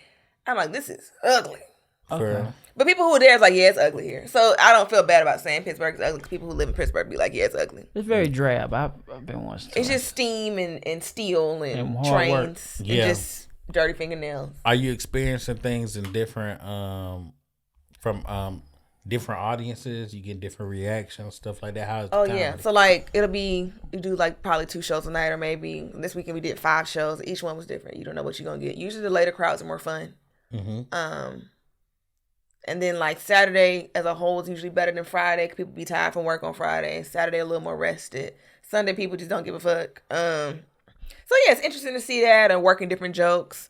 I'm like, this is ugly. Okay. But people who are there is like, yeah, it's ugly here. So I don't feel bad about saying Pittsburgh is ugly. 'Cause people who live in Pittsburgh be like, yeah, it's ugly. It's very drab. I've been once. It's just steam and steel and And hard work. trains Yeah. and just dirty fingernails. Are you experiencing things in different from different audiences? You get different reactions, stuff like that. How's the Oh comedy? yeah, so like it'll be you do like probably 2 shows a night, or maybe this weekend we did 5 shows. Each one was different. You don't know what you're gonna get. Usually the later crowds are more fun. And then like Saturday as a whole is usually better than Friday. 'Cause people be tired from work on Friday. Saturday a little more rested. Sunday people just don't give a fuck. So yeah, it's interesting to see that and working different jokes.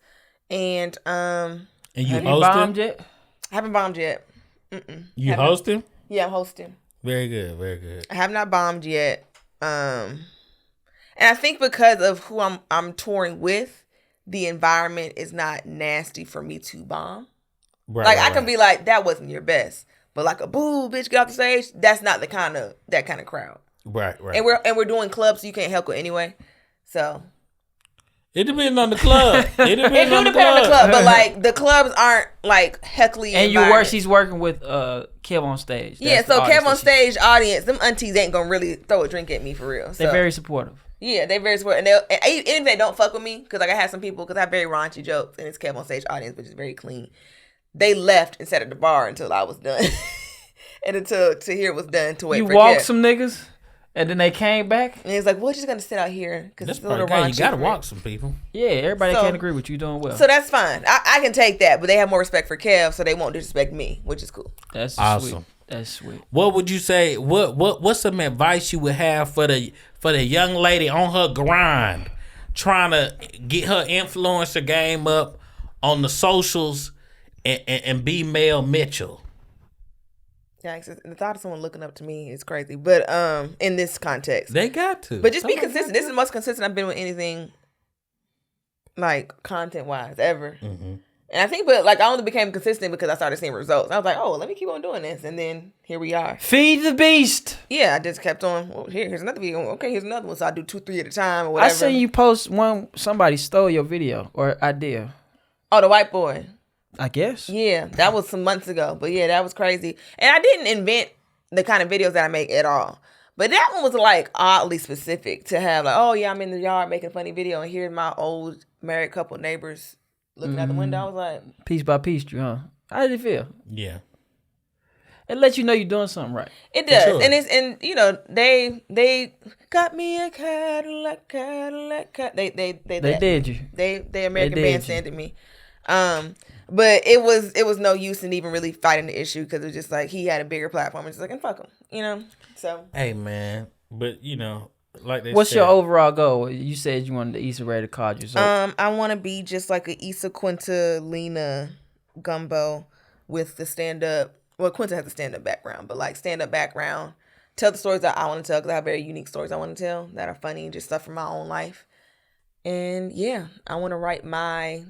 And And you Have you bombed hosting? yet? I haven't bombed yet. You hosting? Yeah, I'm hosting. Very good, very good. I have not bombed yet. And I think because of who I'm touring with, the environment is not nasty for me to bomb. Right, Like right, I can be like, that wasn't your best. But like a boo, bitch, get off the stage. That's not that kind of crowd. right. And we're doing clubs, so you can't heckle anyway. So It depends on the club. It it depends do on the depend on the club. club, but like the clubs aren't like heckly. And environment. he's working with Kev on stage. Yeah, That's the so artist Kev on that she- stage audience, them aunties ain't gonna really throw a drink at me for real. So. They're very supportive. Yeah, they very supportive. And even if they don't fuck with me, because like I had some people, because I have very raunchy jokes, and it's Kev on stage audience, which is very clean. They left and sat at the bar until I was done, and until Tahir was done to wait You for walked Kev. some niggas, and then they came back. And he's like, "We're just gonna sit out here because That's it's a little part of raunchy." You gotta for me." walk some people. Yeah, everybody So- can't agree with you doing well. So that's fine. I can take that, but they have more respect for Kev, so they won't disrespect me, which is cool. That's Awesome. sweet. That's sweet. What would you say? What's some advice you would have for the young lady on her grind, trying to get her influencer game up on the socials and be Mel Mitchell? Yeah, the thought of someone looking up to me is crazy, but in this context, They got to. but just be consistent. This is the most consistent I've been with anything, like content wise ever. Mm-hmm. And I think, but like I only became consistent because I started seeing results. I was like, oh, let me keep on doing this, and then here we are. Feed the beast. Yeah, I just kept on. Well, here's another video. Okay, here's another one. So I do 2, 3 at a time or whatever. I seen you post one. Somebody stole your video or idea. Oh, the white boy. I guess. Yeah, that was some months ago. But yeah, that was crazy. And I didn't invent the kind of videos that I make at all. But that one was like oddly specific to have like, oh yeah, I'm in the yard making a funny video, and here's my old married couple neighbors looking out the window. I was like, Piece by piece, huh? How did it feel? Yeah. It lets you know you're doing something right. it does. sure. And you know, they got me a Cadillac. They They did you. They American They did Bandstand at me. But it was no use in even really fighting the issue because it was just like he had a bigger platform. It's just like, and fuck him, you know. So Hey man, but you know, like they What's said, your overall goal? You said you wanted the Issa Rae to call you. So I want to be just like a Issa Quinta Lena gumbo with the stand up. Well, Quinta has a stand up background, but like stand up background, tell the stories that I want to tell because I have very unique stories I want to tell that are funny, just stuff from my own life. And yeah, I want to write my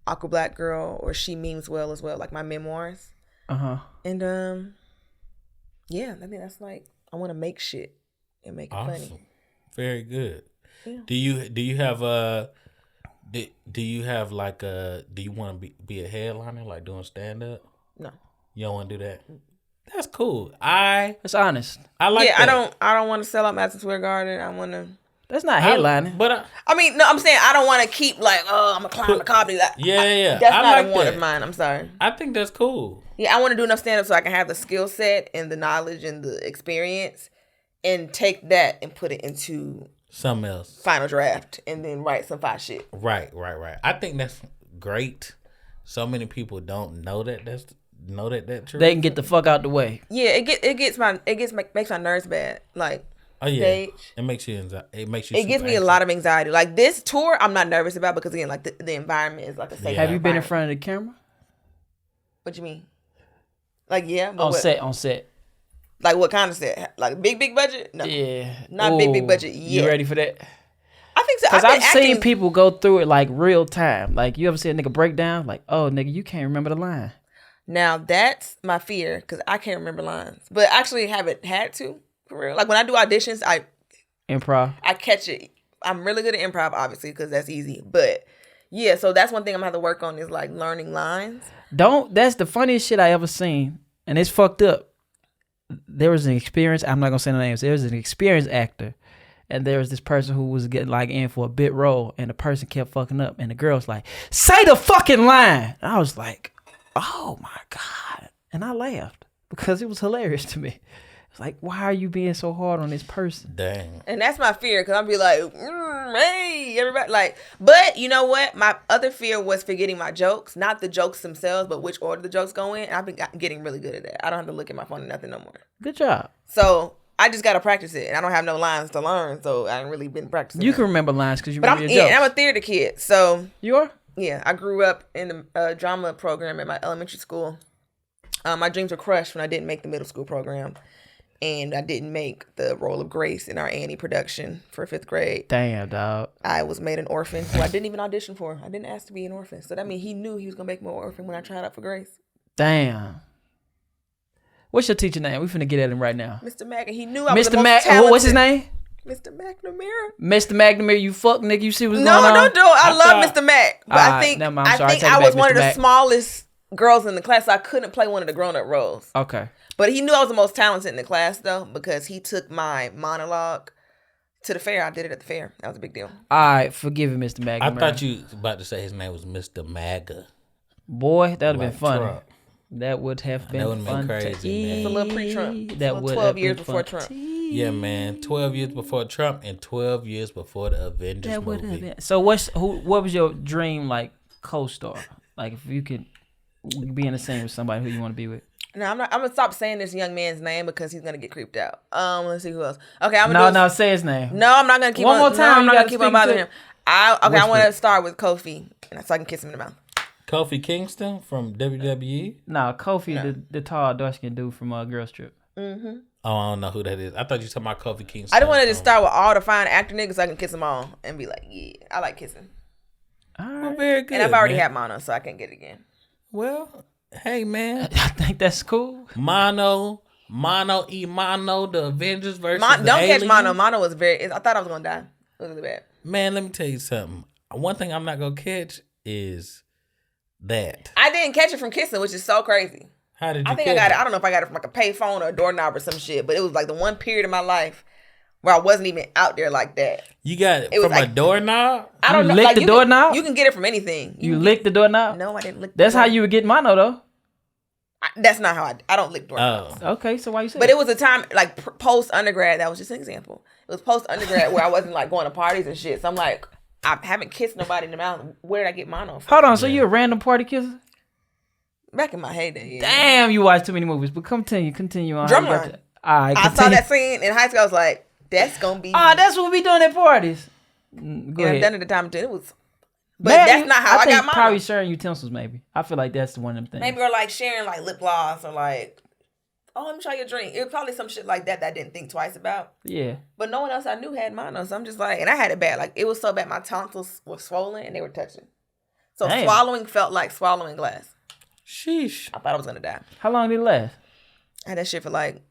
Aqua Black Girl or She Means Well as well, like my memoirs. And yeah, I think that's like I want to make shit and make it funny. Very good. Yeah. Do you have do you have like do you want to be a headliner, like doing stand up? No. You don't want to do that? That's cool. It's honest. I like that. I don't want to sell out Madison Square Garden. I want to. That's not headlining. But I mean, no, I'm saying I don't want to keep like, oh, I'm gonna climb the comedy. Like, yeah. That's I not like a want that. of mine. I'm sorry. I think that's cool. Yeah, I want to do enough stand up so I can have the skill set and the knowledge and the experience, and take that and put it into something else. Final draft, and then write some fire shit. Right. I think that's great. So many people don't know that. That's true. They can get the fuck out the way. Yeah, makes my nerves bad. Like. Oh yeah, stage. It makes you. It gives me a lot of anxiety. Like this tour, I'm not nervous about because again, like the environment is like a safe. Have you been in front of the camera? What you mean? Like yeah, on set. Like what kind of set? Like big budget? No. Yeah, not big budget. Yeah. You ready for that? I think so. Because I've seen people go through it like real time. Like you ever see a nigga break down? Like oh nigga, you can't remember the line. Now that's my fear because I can't remember lines, but actually haven't had to. For real. Like when I do auditions, I catch it. I'm really good at improv, obviously, because that's easy. But yeah, so that's one thing I'm gonna have to work on is like learning lines. That's the funniest shit I ever seen, and it's fucked up. There was an experience. I'm not gonna say the names. There was an experienced actor, and there was this person who was getting like in for a bit role, and the person kept fucking up, and the girl was like, "Say the fucking line." And I was like, "Oh my god," and I laughed because it was hilarious to me. Like, why are you being so hard on this person? Dang. And that's my fear, because I'll be like, hey, everybody. Like, but you know what? My other fear was forgetting my jokes. Not the jokes themselves, but which order the jokes go in. And I've been getting really good at that. I don't have to look at my phone or nothing no more. Good job. So I just got to practice it. And I don't have no lines to learn, so I haven't really been practicing. You can remember lines because you remember your jokes. And I'm a theater kid, so. You are? Yeah. I grew up in the drama program at my elementary school. My dreams were crushed when I didn't make the middle school program. And I didn't make the role of Grace in our Annie production for 5th grade. Damn, dog. I was made an orphan, who I didn't even audition for. I didn't ask to be an orphan. So that means he knew he was going to make me an orphan when I tried out for Grace. Damn. What's your teacher name? We finna get at him right now. Mr. Mack. And he knew I was the most Mac. talented. What's his name? Mr. McNamara. Mr. McNamara, you fuck nigga. You see what's going on? No. I love Mr. Mack. But I think I was one of the smallest girls in the class. So I couldn't play one of the grown-up roles. Okay. But he knew I was the most talented in the class, though, because he took my monologue to the fair. I did it at the fair. That was a big deal. All right, forgive him, Mr. McNamara. I thought you was about to say his name was Mr. MAGA. Boy, that would have Like been funny. Trump. That would have been fun crazy, to eat. It's a little pre-Trump. That would 12 have years been before fun Trump. to eat. Yeah, man. 12 years before Trump and 12 years before the Avengers That would have movie. been. So what was your dream like co-star? Like if you could be in the same with somebody who you want to be with? No, I'm gonna stop saying this young man's name because he's gonna get creeped out. Let's see who else. Okay, I'm gonna No, say his name. No, I'm not gonna keep one more time. No, I'm not gonna keep on on bothering him. I want to start with Kofi, so I can kiss him in the mouth. Kofi Kingston from WWE? No, Kofi, the tall, dark-skinned dude from Girls Trip. Mm-hmm. Oh, I don't know who that is. I thought you were talking about Kofi Kingston. I just wanted to start with all the fine actor niggas so I can kiss them all and be like, yeah, I like kissing. All right. Well, very good. And I've already man. had mono, so I can't get it again. Well, hey, man. I think that's cool. Mono, the Avengers versus Don't the catch Aliens. mono. Mono was I thought I was gonna die. It was really bad. Man, let me tell you something. One thing I'm not gonna catch is that. I didn't catch it from kissing, which is so crazy. How did you I think catch I got it. I don't know if I got it from like a payphone or a doorknob or some shit, but it was like the one period of my life where I wasn't even out there like that. You got it was from a like- doorknob? I don't know. licked like, the doorknob? You can get it from anything. You licked the doorknob? No, I didn't lick. That's how you would get mono, though. That's not how I don't lick doorknobs. Oh. Okay, so why you say But it was a time like post undergrad. That was just an example. It was post undergrad where I wasn't like going to parties and shit. So I'm like, I haven't kissed nobody in the mouth. Where did I get mono from? Hold on, so you a random party kisser? Back in my heyday. Yeah. Damn, you watch too many movies. But continue on. Drumline. All right, I saw that scene in high school. I was like, that's gonna be. That's what we doing at parties. Go I've ahead. done it at the time too. It was, but that's not how I got mono. Probably sharing utensils, maybe. I feel like that's the one of them things. Maybe or like sharing like lip gloss or like, oh, let me try your drink. It was probably some shit like that I didn't think twice about. Yeah. But no one else I knew had mono, so I'm just like, and I had it bad. Like it was so bad, my tonsils were swollen and they were touching. So Damn. swallowing felt like swallowing glass. Sheesh. I thought I was gonna die. How long did it last? I had that shit for like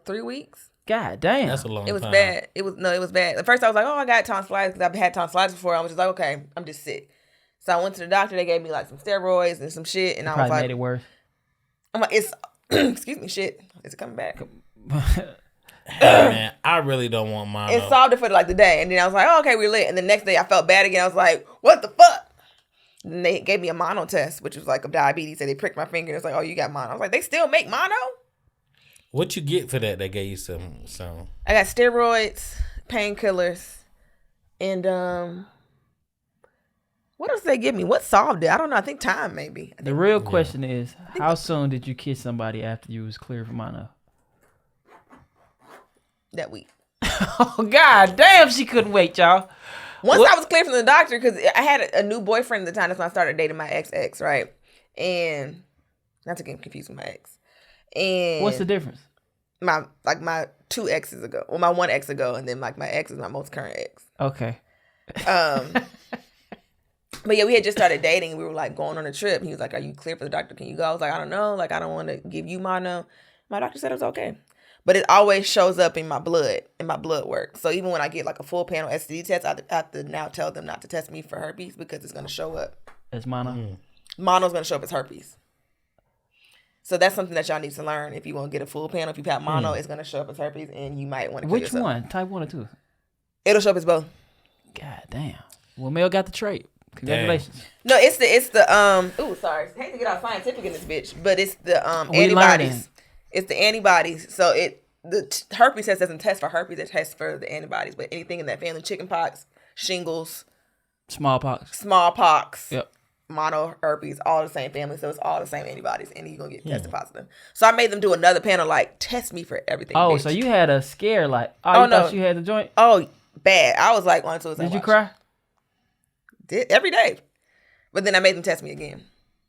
3 weeks. God damn. That's a long time. It was bad. It was bad. At first I was like, oh, I got tonsillitis because I've had tonsillitis before. I was just like, okay, I'm just sick. So I went to the doctor. They gave me like some steroids and some shit, and I was Probably like, made it worse. I'm like, it's excuse me, shit. Is it coming back? Hey, man, I really don't want mine. It solved it for like the day, and then I was like, oh, okay, we're lit. And the next day I felt bad again. I was like, what the fuck? And they gave me a mono test, which was like a diabetes. So they pricked my finger. And it's like, oh, you got mono. I was like, they still make mono? What you get for that? They gave you some. I got steroids, painkillers, and what else did they give me? What solved it? I don't know. I think time maybe. The real question is, how soon did you kiss somebody after you was clear from mono? That week. Oh, God damn, she couldn't wait, y'all. Once I was clear from the doctor, because I had a new boyfriend at the time. That's when I started dating my ex, right? And not to get confused with my ex. And What's the difference? My 2 exes ago. Well, my 1 ex ago, and then like my ex is my most current ex. Okay. But yeah, we had just started dating. We were like going on a trip. He was like, "Are you clear for the doctor? Can you go?" I was like, "I don't know. Like, I don't want to give you mono." My doctor said it was okay, but it always shows up in my blood work. So even when I get like a full panel STD test, I have to now tell them not to test me for herpes because it's going to show up. As mono? Mono's going to show up as herpes. So that's something that y'all need to learn. If you want to get a full panel, if you have mono, it's going to show up as herpes, and you might want to kill Which yourself. one? Type 1 or 2? It'll show up as both. God damn. Well, Mel got the trait. Congratulations. No, it's the ooh, sorry. I hate to get all scientific in this bitch, but it's the We antibodies. learning. It's the antibodies. So the herpes test doesn't test for herpes, it tests for the antibodies. But anything in that family, chickenpox, shingles, Smallpox. yep, mono, herpes, all the same family. So it's all the same antibodies, and you're gonna get tested positive. So I made them do another panel, like test me for everything. Oh, bitch. so you had a scare like, you thought you had the joint? Oh, bad. I was like on suicide Did you watch. cry? Did every day, but then I made them test me again.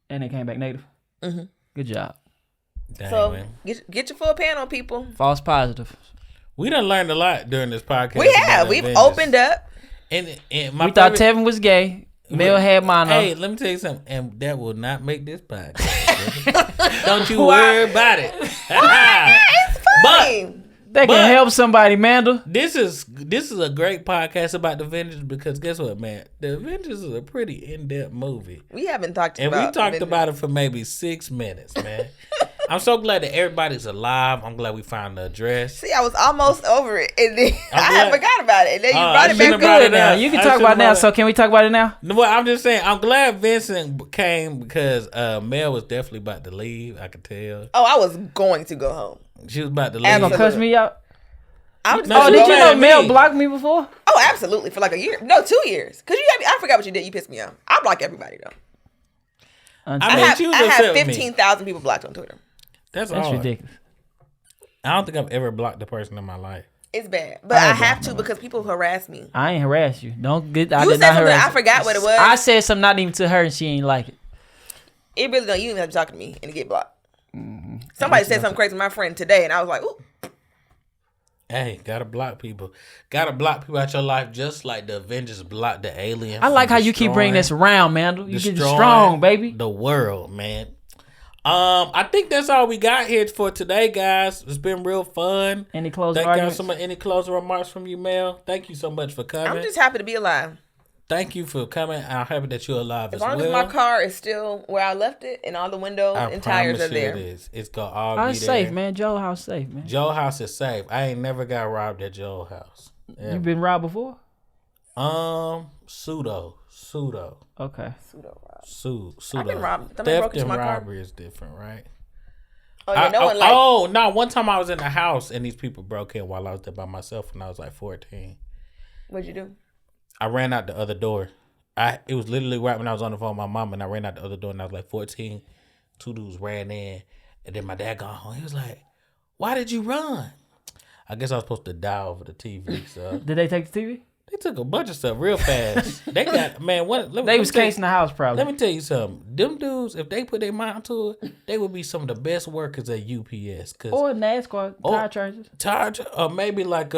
And it came back negative? Mm-hmm. Good job. Dang, So man. get your full panel, people. False positive. We done learned a lot during this podcast. We have. about We've Avengers. opened up. And my We thought favorite- Tevin was gay. Mel had mono. Hey, let me tell you something. And that will not make this podcast. Don't you worry about it. It's funny. They can help somebody, Mandel. This is a great podcast about the Avengers because guess what, man? The Avengers is a pretty in-depth movie. We haven't talked And about we talked about it for maybe 6 minutes, man. I'm so glad that everybody's alive. I'm glad we found the address. See, I was almost over it, and then I glad- had forgot about it, and then you I brought it shouldn't back have brought up. it Now up. you can I talk should've about it now. brought it- So can we talk about it now? No, I'm just saying, I'm glad Vincent came because Mel was definitely about to leave. I could tell. Oh, I was going to go home. She was about to You leave. gonna cuss me out? I was No, just Oh, she did going you mad know at Mel me. blocked me before? Oh, absolutely, for like a year. No, 2 years. Cause I forgot what you did. You pissed me off. I block everybody though. I I mean, have she was 15,000 people blocked on Twitter. That's That's all. ridiculous. I don't think I've ever blocked a person in my life. It's bad, but I have to because people harass me. I ain't harass you. Don't get. I You did said not something. harass I forgot what it was. I said something not even to her, and she ain't like it. It really don't. You even have to talk to me and get blocked. Somebody said something crazy to my friend today, and I was like, "Ooh." Hey, gotta block people. Gotta block people out your life just like the Avengers blocked the aliens. I like how you keep bringing this around, Mandel. You get strong, baby. The world, man. I think that's all we got here for today, guys. It's been real fun. Any closing Thank y'all arguments? so much. Any closing remarks from you, Mel? Thank you so much for coming. I'm just happy to be alive. Thank you for coming. I'm happy that you're alive As as long well. as my car is still where I left it, and all the windows I and tires promise are there. It is. It's gonna all I'm be safe, there. man. Joe house safe, man. Joe house is safe. I ain't never got robbed at Joe house. You been robbed before? Pseudo. Okay. Pseudo. I've been robbed. Somebody broke Theft into and my car. robbery is different, right? Oh yeah, no one like. Oh no! One time I was in the house and these people broke in while I was there by myself when I was like 14. What'd you do? I ran out the other door. It was literally right when I was on the phone with my mom and I ran out the other door and I was like 14. 2 dudes ran in and then my dad got home. He was like, "Why did you run?" I guess I was supposed to die over the TV. So Did they take the TV? they took a bunch of stuff real fast. They got man. What? They was casing the house probably. Let me tell you something. Them dudes, if they put their mind to it, they would be some of the best workers at UPS. Cause Or NASCAR tire charges. maybe like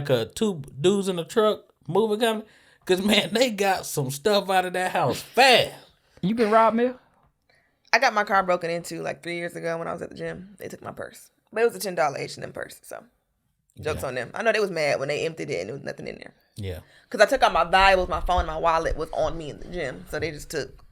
a 2 dudes in the truck moving company. Cause man, they got some stuff out of that house fast. You been robbed, Mill? I got my car broken into like 3 years ago when I was at the gym. They took my purse. But it was a $10 H&M purse, so jokes on them. I know they was mad when they emptied it and there was nothing in there. Yeah. Because I took out my valuables, my phone, and my wallet was on me in the gym. So they just took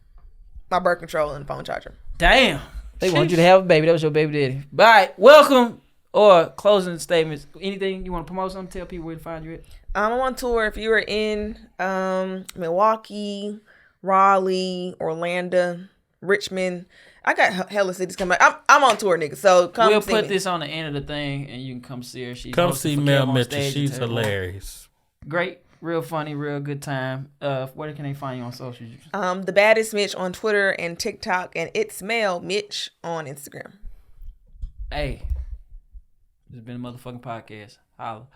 my birth control and phone charger. Damn. They want you to have a baby. That was your baby daddy. All right. Welcome or closing statements. Anything you want to promote something? Tell people where to find you at. I'm on tour. If you are in Milwaukee, Raleigh, Orlando, Richmond, I got hella cities coming. I'm on tour, nigga. So come We'll see put me. this on the end of the thing, and you can come see her. She Come hosted see for Mel Cam on Mitchell. stage She's and tell her. hilarious. Great, real funny, real good time. Where can they find you on socials? The Baddest Mitch on Twitter and TikTok, and It's Mel Mitch on Instagram. Hey, this has been a motherfucking podcast. Holla.